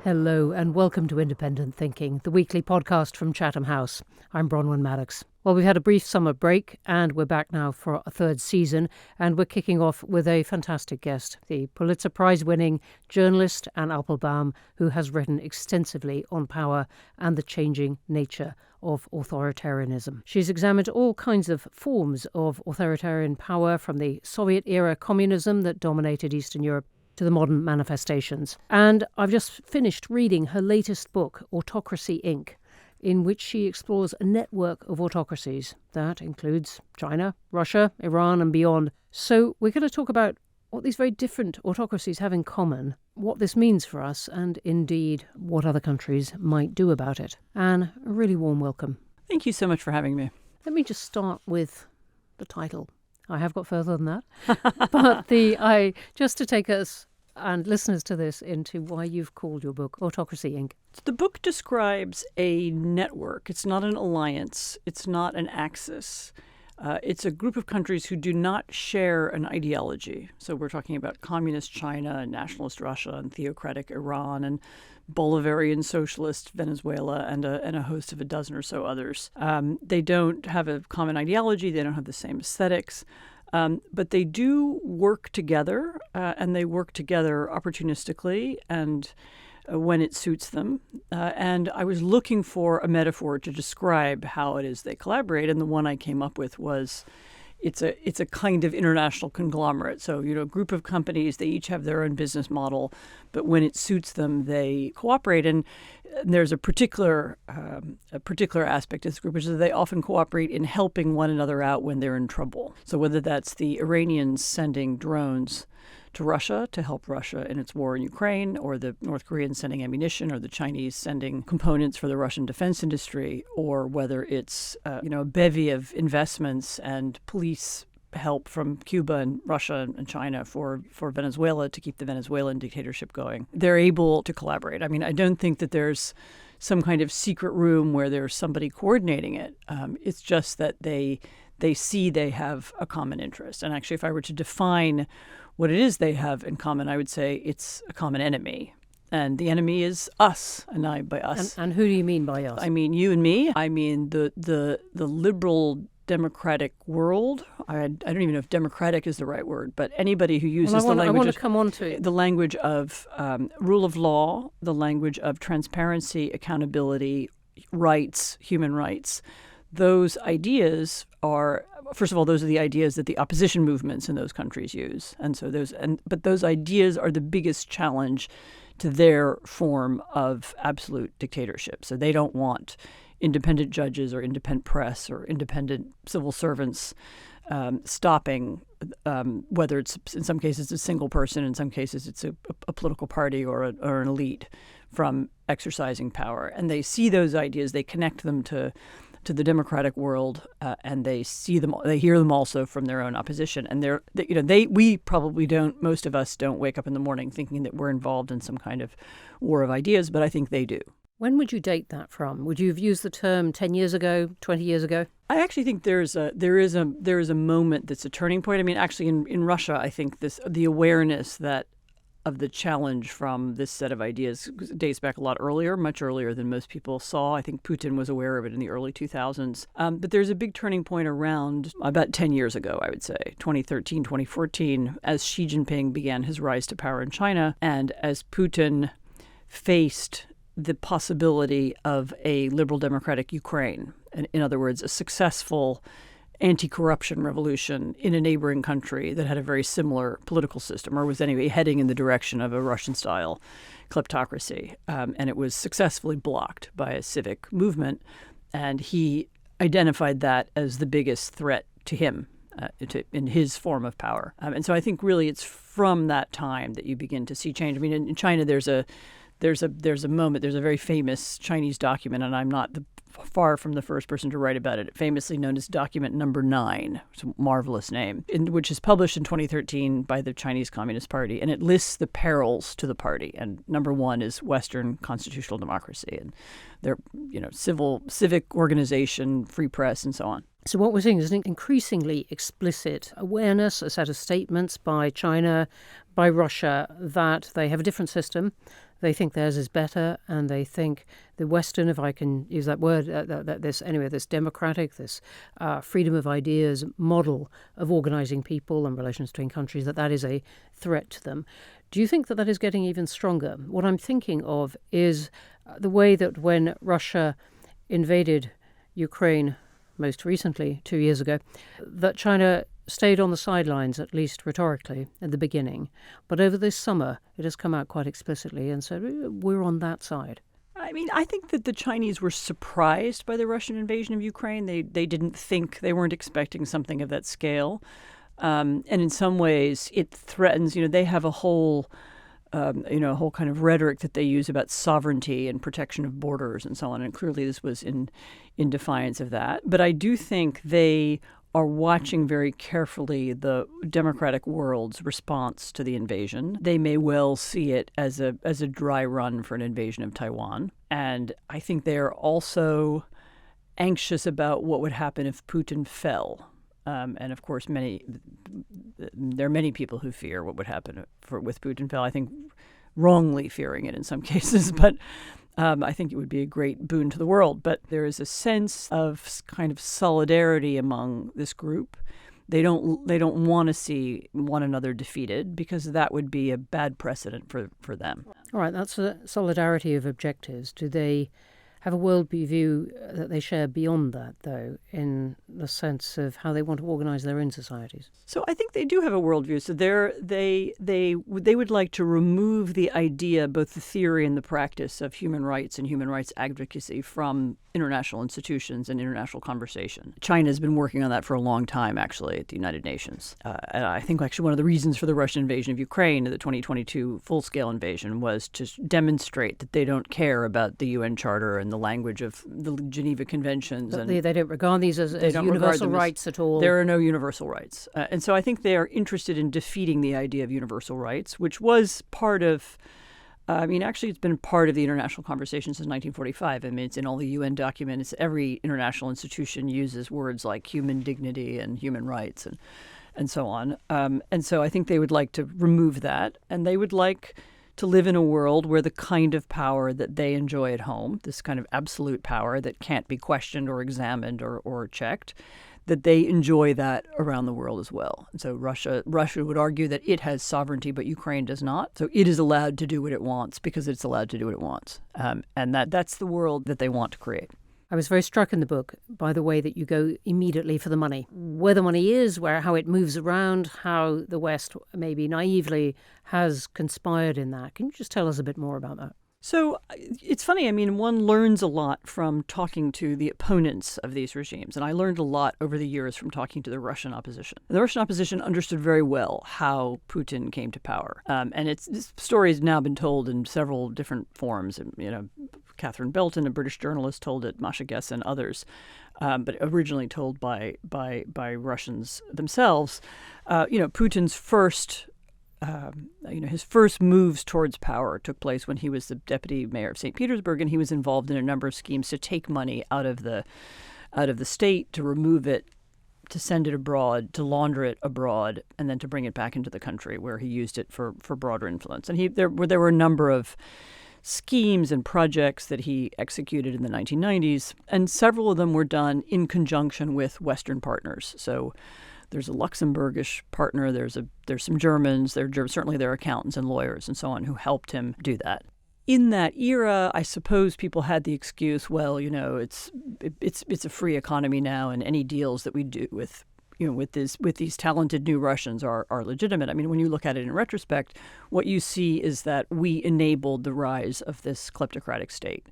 Hello and welcome to Independent Thinking, the weekly podcast from Chatham House. I'm Bronwen Maddox. Well, we've had a brief summer break and we're back now for a third season, and we're kicking off with a fantastic guest, the Pulitzer Prize-winning journalist Anne Applebaum, who has written extensively on power and the changing nature of authoritarianism. She's examined all kinds of forms of authoritarian power, from the Soviet-era communism that dominated Eastern Europe to the modern manifestations. And I've just finished reading her latest book, Autocracy Inc., in which she explores a network of autocracies that includes China, Russia, Iran and beyond. So we're going to talk about what these very different autocracies have in common, what this means for us, and indeed what other countries might do about it. Anne, a really warm welcome. Thank you so much for having me. Let me just start with the title. I have got further than that. But just to take us and listeners to this into why you've called your book Autocracy Inc. The book describes a network. It's not an alliance. It's not an axis. It's a group of countries who do not share an ideology. So we're talking about communist China and nationalist Russia and theocratic Iran and Bolivarian socialist Venezuela and a host of a dozen or so others. They don't have a common ideology. They don't have the same aesthetics. But they do work together, and they work together opportunistically and when it suits them. And I was looking for a metaphor to describe how it is they collaborate, and the one I came up with was it's a kind of international conglomerate. So, a group of companies, they each have their own business model, but when it suits them, they cooperate. And there's a particular aspect of this group, which is that they often cooperate in helping one another out when they're in trouble. So whether that's the Iranians sending drones to Russia to help Russia in its war in Ukraine, or the North Koreans sending ammunition, or the Chinese sending components for the Russian defense industry, or whether it's a bevy of investments and police help from Cuba and Russia and China for Venezuela to keep the Venezuelan dictatorship going. They're able to collaborate. I mean, I don't think that there's some kind of secret room where there's somebody coordinating it. It's just that they see they have a common interest. And actually, if I were to define what it is they have in common, I would say it's a common enemy. And the enemy is us. And by us. And who do you mean by us? I mean you and me. I mean the liberal democratic world. I don't even know if democratic is the right word, but anybody who uses the language of rule of law, the language of transparency, accountability, rights, human rights. Those ideas are, first of all, those are the ideas that the opposition movements in those countries use. And so but those ideas are the biggest challenge to their form of absolute dictatorship. So they don't want independent judges or independent press or independent civil servants stopping, whether it's in some cases a single person, in some cases it's a political party or an elite, from exercising power. And they see those ideas, they connect them to the democratic world, and they see them, they hear them also from their own opposition. And we probably don't, most of us don't wake up in the morning thinking that we're involved in some kind of war of ideas, but I think they do. When would you date that from? Would you have used the term 10 years ago, 20 years ago? I actually think there is a moment that's a turning point. I mean, actually in Russia, I think the awareness that of the challenge from this set of ideas dates back a lot earlier, much earlier than most people saw. I think Putin was aware of it in the early 2000s. But there's a big turning point around about 10 years ago, I would say, 2013, 2014, as Xi Jinping began his rise to power in China, and as Putin faced the possibility of a liberal democratic Ukraine. In other words, a successful anti-corruption revolution in a neighboring country that had a very similar political system, or was anyway heading in the direction of a Russian-style kleptocracy. And it was successfully blocked by a civic movement. And he identified that as the biggest threat to him in his form of power. And so I think really it's from that time that you begin to see change. I mean, in China, there's a moment, there's a very famous Chinese document, and I'm not far from the first person to write about it, famously known as Document Number 9. It's a marvelous name, which is published in 2013 by the Chinese Communist Party, and it lists the perils to the party. And number 1 is Western constitutional democracy, and their civic organization, free press, and so on. So what we're seeing is an increasingly explicit awareness, a set of statements by China, by Russia, that they have a different system, They think theirs is better, and they think the Western, if I can use that word, this democratic, this freedom of ideas model of organizing people and relations between countries, that is a threat to them. Do you think that is getting even stronger? What I'm thinking of is the way that when Russia invaded Ukraine most recently, 2 years ago, that China stayed on the sidelines, at least rhetorically, at the beginning. But over this summer, it has come out quite explicitly and said, we're on that side. I mean, I think that the Chinese were surprised by the Russian invasion of Ukraine. They didn't think, they weren't expecting something of that scale. And in some ways, it threatens, they have a whole kind of rhetoric that they use about sovereignty and protection of borders and so on. And clearly this was in defiance of that. But I do think they are watching very carefully the democratic world's response to the invasion. They may well see it as a dry run for an invasion of Taiwan. And I think they are also anxious about what would happen if Putin fell. And of course, there are many people who fear what would happen with Putin fell. I think wrongly fearing it in some cases, but I think it would be a great boon to the world. But there is a sense of kind of solidarity among this group. They don't want to see one another defeated because that would be a bad precedent for them. All right, that's a solidarity of objectives. Do they have a worldview that they share beyond that, though, in the sense of how they want to organize their own societies? So I think they do have a worldview. So they would like to remove the idea, both the theory and the practice of human rights and human rights advocacy from international institutions and international conversation. China has been working on that for a long time, actually, at the United Nations. And I think actually one of the reasons for the Russian invasion of Ukraine, the 2022 full-scale invasion, was to demonstrate that they don't care about the UN Charter and the language of the Geneva Conventions. And they don't regard these as universal rights at all. There are no universal rights. And so I think they are interested in defeating the idea of universal rights, which was part of actually, it's been part of the international conversation since 1945. I mean, it's in all the UN documents. Every international institution uses words like human dignity and human rights and so on. And so I think they would like to remove that. And they would like to live in a world where the kind of power that they enjoy at home, this kind of absolute power that can't be questioned or examined or checked, that they enjoy that around the world as well. And so Russia would argue that it has sovereignty, but Ukraine does not. So it is allowed to do what it wants because it's allowed to do what it wants. And that's the world that they want to create. I was very struck in the book by the way that you go immediately for the money. Where the money is, how it moves around, how the West maybe naively has conspired in that. Can you just tell us a bit more about that? So it's funny. I mean, one learns a lot from talking to the opponents of these regimes. And I learned a lot over the years from talking to the Russian opposition. The Russian opposition understood very well how Putin came to power. And this story has now been told in several different forms. Catherine Belton, a British journalist, told it, Masha Guess and others, but originally told by Russians themselves. Putin's first his first moves towards power took place when he was the deputy mayor of St. Petersburg, and he was involved in a number of schemes to take money out of the state, to remove it, to send it abroad, to launder it abroad, and then to bring it back into the country where he used it for broader influence. And there were a number of schemes and projects that he executed in the 1990s, and several of them were done in conjunction with Western partners. So there's a Luxembourgish partner. There's some Germans. Certainly there are accountants and lawyers and so on who helped him do that. In that era, I suppose people had the excuse, well, it's a free economy now, and any deals that we do with these talented new Russians are legitimate. I mean, when you look at it in retrospect, what you see is that we enabled the rise of this kleptocratic state,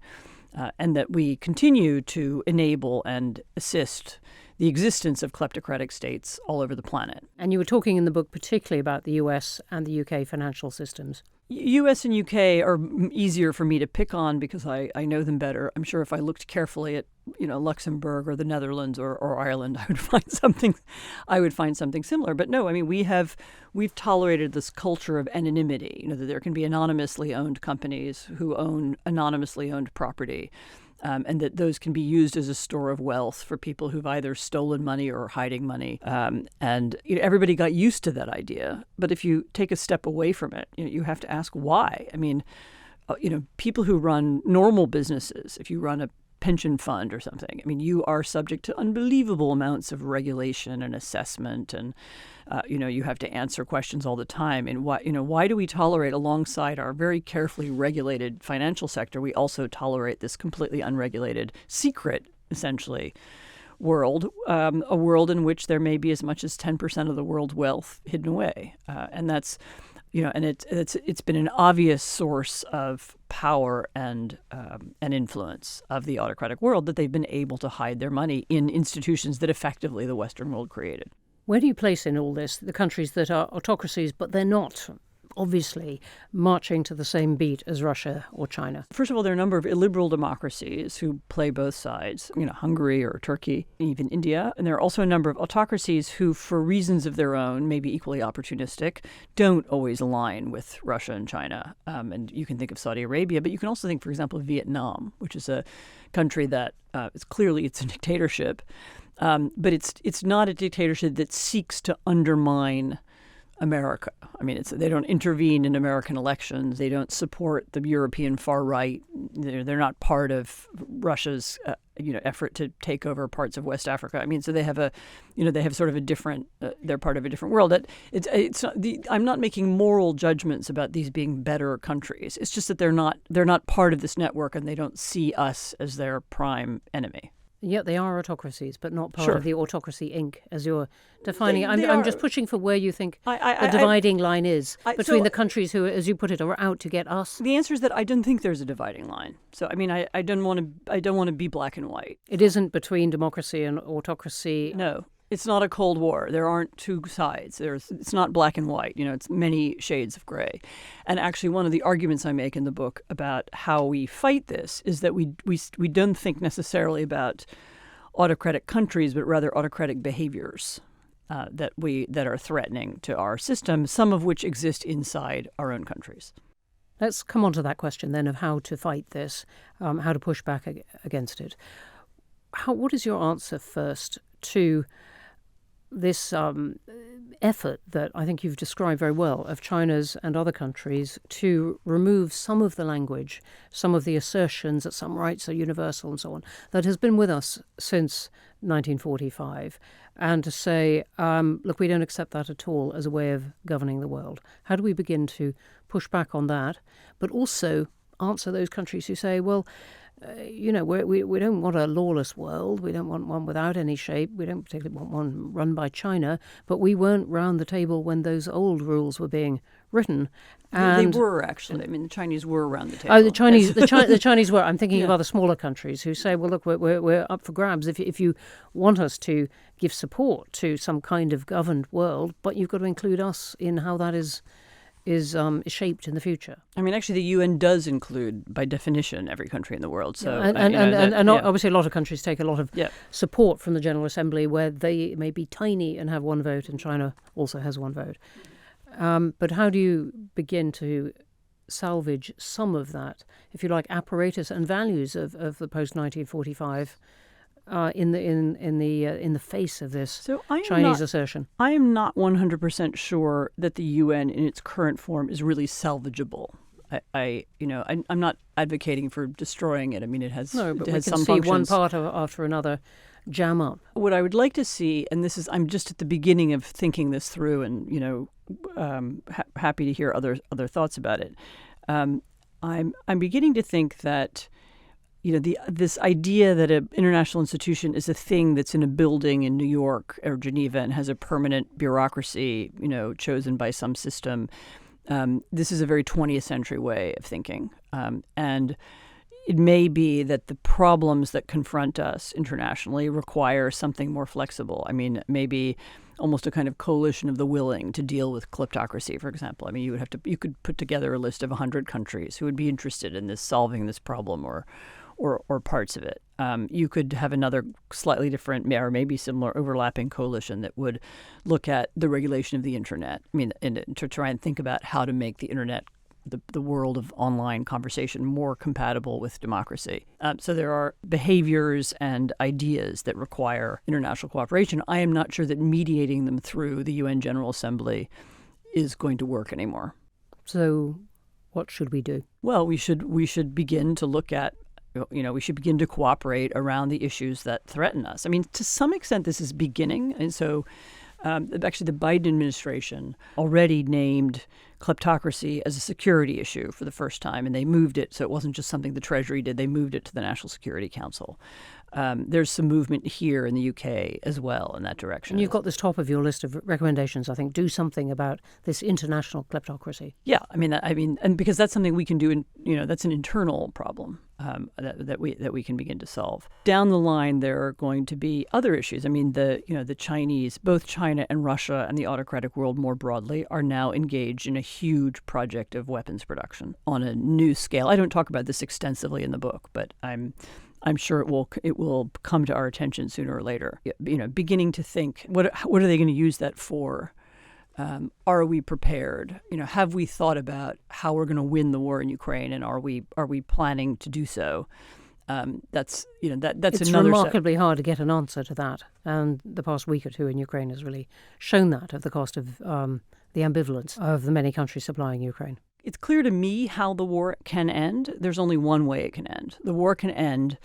and that we continue to enable and assist the existence of kleptocratic states all over the planet. And you were talking in the book particularly about the US and the UK financial systems. US and UK are easier for me to pick on because I know them better. I'm sure if I looked carefully at Luxembourg or the Netherlands or Ireland, I would find something similar. But no, I mean we've tolerated this culture of anonymity. That there can be anonymously owned companies who own anonymously owned property. And that those can be used as a store of wealth for people who've either stolen money or are hiding money. And everybody got used to that idea. But if you take a step away from it, you have to ask why. I mean, people who run normal businesses, if you run a pension fund or something, I mean, you are subject to unbelievable amounts of regulation and assessment, and you have to answer questions all the time. And why do we tolerate, alongside our very carefully regulated financial sector, we also tolerate this completely unregulated, secret, essentially, world, a world in which there may be as much as 10% of the world's wealth hidden away, and that's. And it's been an obvious source of power and influence of the autocratic world that they've been able to hide their money in institutions that effectively the Western world created. Where do you place in all this the countries that are autocracies, but they're not obviously marching to the same beat as Russia or China? First of all, there are a number of illiberal democracies who play both sides, Hungary or Turkey, even India. And there are also a number of autocracies who, for reasons of their own, maybe equally opportunistic, don't always align with Russia and China. And you can think of Saudi Arabia, but you can also think, for example, of Vietnam, which is a country that is clearly it's a dictatorship. But it's not a dictatorship that seeks to undermine America. I mean, they don't intervene in American elections. They don't support the European far right. They're not part of Russia's effort to take over parts of West Africa. I mean, so they have they have sort of a different. They're part of a different world. It's not I'm not making moral judgments about these being better countries. It's just that they're not part of this network, and they don't see us as their prime enemy. Yet they are autocracies, but not part Sure. of the Autocracy Inc. as you're defining it. They I'm are. just pushing for where you think the dividing line is between the countries who, as you put it, are out to get us. The answer is that I don't think there's a dividing line. So I mean, I don't want to be black and white. It isn't between democracy and autocracy. No. It's not a Cold War. There aren't two sides. It's not black and white. It's many shades of gray. And actually, one of the arguments I make in the book about how we fight this is that we don't think necessarily about autocratic countries, but rather autocratic behaviors that are threatening to our system, some of which exist inside our own countries. Let's come on to that question then of how to fight this, how to push back against it. What is your answer first to this effort that I think you've described very well of China's and other countries to remove some of the language, some of the assertions that some rights are universal and so on, that has been with us since 1945, and to say, look, we don't accept that at all as a way of governing the world. How do we begin to push back on that, but also answer those countries who say, well, we don't want a lawless world. We don't want one without any shape. We don't particularly want one run by China. But we weren't round the table when those old rules were being written. And they were, actually. I mean, the Chinese were around the table. Oh, the Chinese were. I'm thinking of other smaller countries who say, well, look, we're up for grabs. If you want us to give support to some kind of governed world, but you've got to include us in how that is shaped in the future. I mean, actually, the UN does include, by definition, every country in the world. So, obviously, a lot of countries take a lot of support from the General Assembly, where they may be tiny and have one vote, and China also has one vote. But how do you begin to salvage some of that, if you like, apparatus and values of the post-1945? In the face of this Chinese assertion? I am not 100% sure that the UN in its current form is really salvageable. I'm not advocating for destroying it. I mean, it has no, but it has we can some see functions. one part after another jam up. What I would like to see, and this is, I'm just at the beginning of thinking this through, and happy to hear other thoughts about it. I'm beginning to think that this idea that an international institution is a thing that's in a building in New York or Geneva and has a permanent bureaucracy, chosen by some system. This is a very 20th century way of thinking. And it may be that the problems that confront us internationally require something more flexible. I mean, maybe almost a kind of coalition of the willing to deal with kleptocracy, for example. I mean, you could put together a list of 100 countries who would be interested in solving this problem or parts of it. You could have another slightly different or maybe similar overlapping coalition that would look at the regulation of the internet. I mean, and to try and think about how to make the internet, the world of online conversation, more compatible with democracy. So there are behaviors and ideas that require international cooperation. I am not sure that mediating them through the UN General Assembly is going to work anymore. So What should we do? Well, we should begin to look at, we should begin to cooperate around the issues that threaten us. I mean, to some extent, this is beginning. And so actually, the Biden administration already named kleptocracy as a security issue for the first time, and they moved it. So it wasn't just something the Treasury did. They moved it to the National Security Council. There's some movement here in the UK as well in that direction. And you've got this top of your list of recommendations, I think. Do something about this international kleptocracy. Yeah, I mean, and because that's something we can do, that's an internal problem that we can begin to solve. Down the line, there are going to be other issues. I mean, the Chinese, both China and Russia and the autocratic world more broadly, are now engaged in a huge project of weapons production on a new scale. I don't talk about this extensively in the book, but I'm sure it will come to our attention sooner or later. Beginning to think, what are they going to use that for? Are we prepared? Have we thought about how we're going to win the war in Ukraine, and are we planning to do so? That's it's another. It's remarkably hard to get an answer to that, and the past week or two in Ukraine has really shown that, of the cost of the ambivalence of the many countries supplying Ukraine. It's clear to me how the war can end. There's only one way it can end. The war can end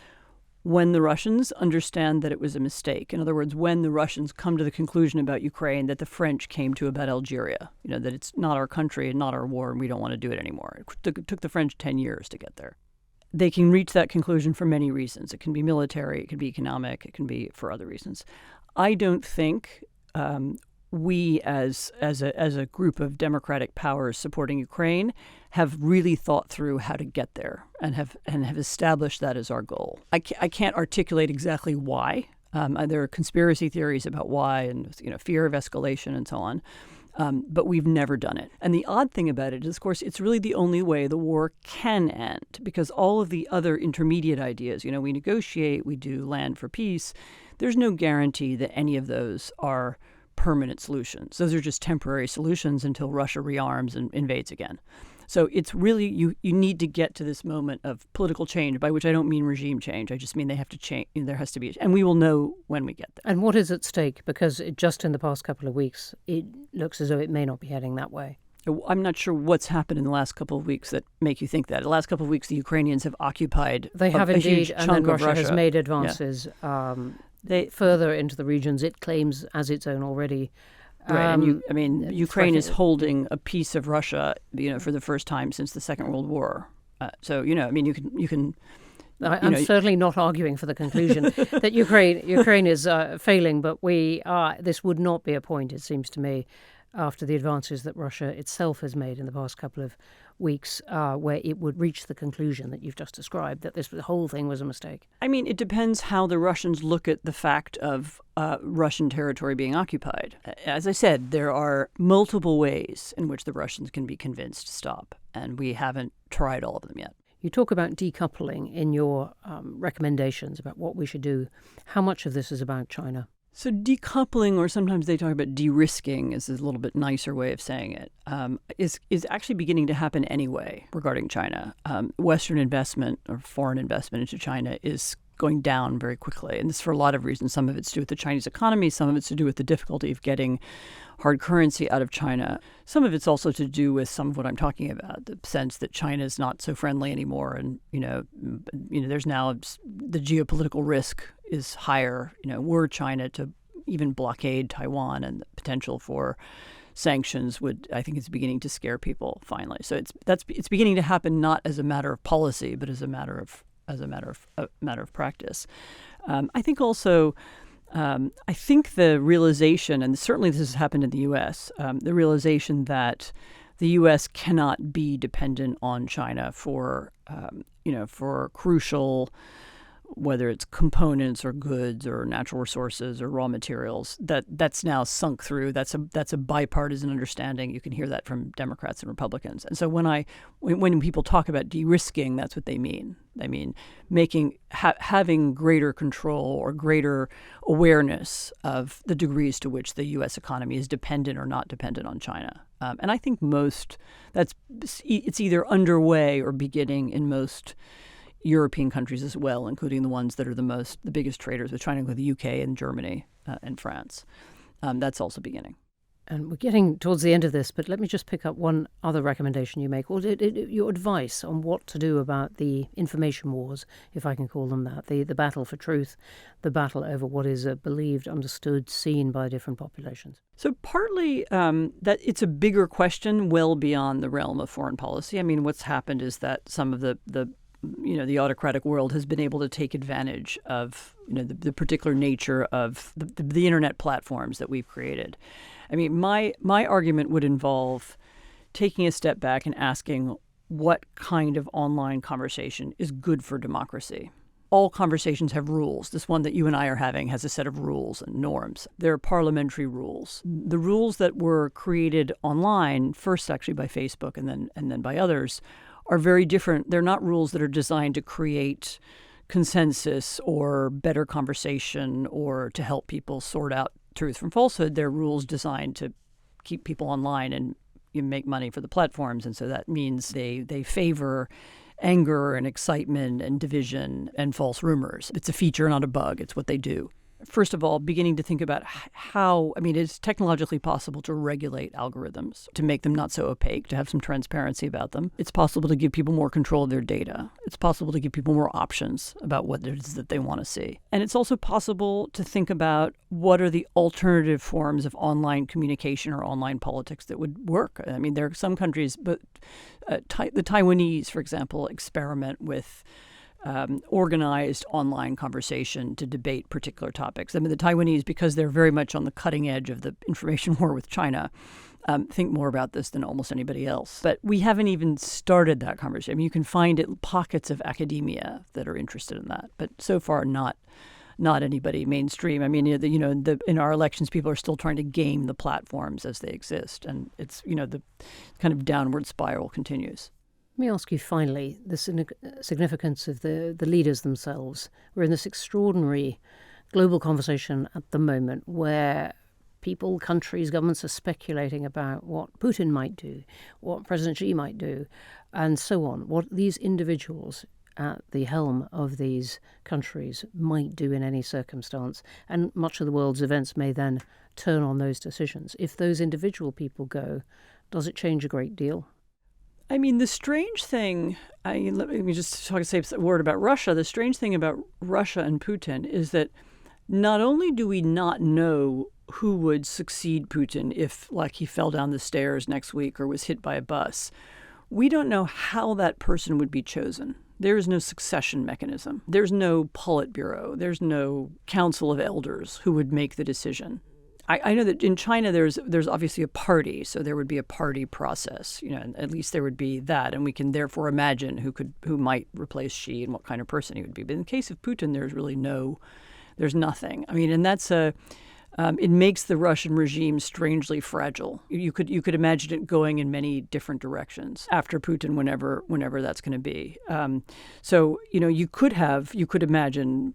when the Russians understand that it was a mistake. In other words, when the Russians come to the conclusion about Ukraine that the French came to about Algeria, that it's not our country and not our war and we don't want to do it anymore. It took the French 10 years to get there. They can reach that conclusion for many reasons. It can be military, it can be economic, it can be for other reasons. I don't think we as a group of democratic powers supporting Ukraine have really thought through how to get there and have established that as our goal. I can't articulate exactly why. There are conspiracy theories about why, and fear of escalation and so on. But we've never done it. And the odd thing about it is, of course, it's really the only way the war can end, because all of the other intermediate ideas, we negotiate, we do land for peace. There's no guarantee that any of those are permanent solutions. Those are just temporary solutions until Russia rearms and invades again. So it's really, you need to get to this moment of political change, by which I don't mean regime change. I just mean they have to change. There has to be, and we will know when we get there. And what is at stake? Because just in the past couple of weeks, it looks as though it may not be heading that way. I'm not sure what's happened in the last couple of weeks that make you think that. In the last couple of weeks, the Ukrainians have occupied They have a indeed, huge and chunk then of Russia has made advances further into the regions it claims as its own already. Right, and Ukraine is holding a piece of Russia, for the first time since the Second World War. You can. I'm certainly not arguing for the conclusion that Ukraine is failing, but this would not be a point, it seems to me, after the advances that Russia itself has made in the past couple of weeks, where it would reach the conclusion that you've just described, that the whole thing was a mistake. I mean, it depends how the Russians look at the fact of Russian territory being occupied. As I said, there are multiple ways in which the Russians can be convinced to stop, and we haven't tried all of them yet. You talk about decoupling in your recommendations about what we should do. How much of this is about China? So decoupling, or sometimes they talk about de-risking, is a little bit nicer way of saying it, is actually beginning to happen anyway regarding China. Western investment or foreign investment into China is going down very quickly. And this for a lot of reasons. Some of it's to do with the Chinese economy. Some of it's to do with the difficulty of getting hard currency out of China. Some of it's also to do with some of what I'm talking about, the sense that China is not so friendly anymore. And, there's now the geopolitical risk is higher. Were China to even blockade Taiwan, and the potential for sanctions I think it's beginning to scare people finally. So it's beginning to happen not as a matter of policy, but as a matter of practice. I think also, I think the realization, and certainly this has happened in the U.S., the realization that the U.S. cannot be dependent on China for crucial, whether it's components or goods or natural resources or raw materials, that's now sunk through. That's a bipartisan understanding. You can hear that from Democrats and Republicans. And so when people talk about de-risking, that's what they mean. They mean having greater control or greater awareness of the degrees to which the U.S. economy is dependent or not dependent on China. And I think it's either underway or beginning in most European countries as well, including the ones that are the biggest traders with China, like the UK and Germany and France. That's also beginning. And we're getting towards the end of this, but let me just pick up one other recommendation you make, or your advice on what to do about the information wars, if I can call them that, the battle for truth, the battle over what is believed, understood, seen by different populations. So partly that it's a bigger question well beyond the realm of foreign policy. I mean, what's happened is that some of the autocratic world has been able to take advantage of the particular nature of the internet platforms that we've created. I mean, my argument would involve taking a step back and asking what kind of online conversation is good for democracy. All conversations have rules. This one that you and I are having has a set of rules and norms. They're parliamentary rules. The rules that were created online, first actually by Facebook and then by others, are very different. They're not rules that are designed to create consensus or better conversation or to help people sort out truth from falsehood. They're rules designed to keep people online and you make money for the platforms. And so that means they favor anger and excitement and division and false rumors. It's a feature, not a bug. It's what they do. First of all, beginning to think about how, it's technologically possible to regulate algorithms, to make them not so opaque, to have some transparency about them. It's possible to give people more control of their data. It's possible to give people more options about what it is that they want to see. And it's also possible to think about what are the alternative forms of online communication or online politics that would work. I mean, there are some countries, but the Taiwanese, for example, experiment with organized online conversation to debate particular topics. I mean, the Taiwanese, because they're very much on the cutting edge of the information war with China, think more about this than almost anybody else. But we haven't even started that conversation. I mean, you can find pockets of academia that are interested in that, but so far not anybody mainstream. I mean, in our elections, people are still trying to game the platforms as they exist, and it's the kind of downward spiral continues. Let me ask you finally the significance of the leaders themselves. We're in this extraordinary global conversation at the moment where people, countries, governments are speculating about what Putin might do, what President Xi might do, and so on, what these individuals at the helm of these countries might do in any circumstance. And much of the world's events may then turn on those decisions. If those individual people go, does it change a great deal? I mean, the strange thing, let me just say a word about Russia. The strange thing about Russia and Putin is that not only do we not know who would succeed Putin if, like, he fell down the stairs next week or was hit by a bus, we don't know how that person would be chosen. There is no succession mechanism. There's no Politburo. There's no council of elders who would make the decision. I know that in China there's obviously a party, so there would be a party process, and at least there would be that, and we can therefore imagine who might replace Xi and what kind of person he would be. But in the case of Putin, there's nothing. I mean, and that's it makes the Russian regime strangely fragile. You could imagine it going in many different directions after Putin, whenever that's going to be. So you could imagine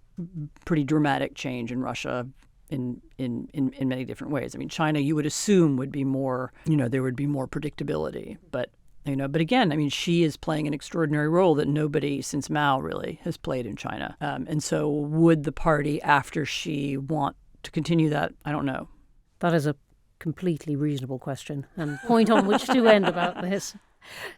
pretty dramatic change in Russia. In many different ways. I mean, China, you would assume would be more, there would be more predictability. But again, I mean, Xi is playing an extraordinary role that nobody since Mao really has played in China. And so would the party after Xi want to continue that? I don't know. That is a completely reasonable question and point on which to end about this.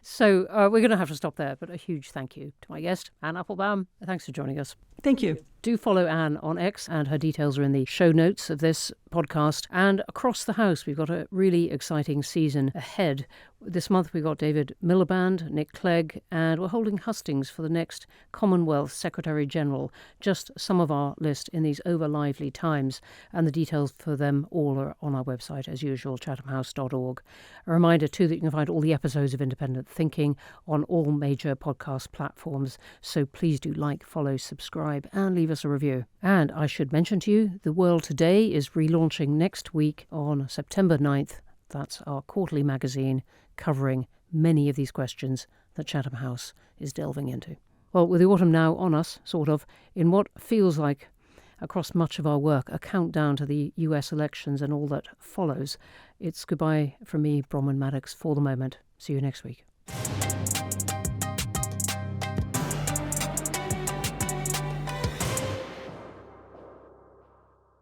So we're going to have to stop there, but a huge thank you to my guest, Anne Applebaum. Thanks for joining us. Thank you. Do follow Anne on X, and her details are in the show notes of this podcast. And across the house, we've got a really exciting season ahead. This month, we've got David Miliband, Nick Clegg, and we're holding hustings for the next Commonwealth Secretary-General. Just some of our list in these over-lively times, and the details for them all are on our website, as usual, chathamhouse.org. A reminder, too, that you can find all the episodes of Independent Thinking on all major podcast platforms, so please do like, follow, subscribe, and leave us a review. And I should mention to you, The World Today is relaunching next week on September 9th. That's our quarterly magazine covering many of these questions that Chatham House is delving into. Well, with the autumn now on us, sort of, in what feels like, across much of our work, a countdown to the US elections and all that follows, it's goodbye from me, Bronwen Maddox, for the moment. See you next week.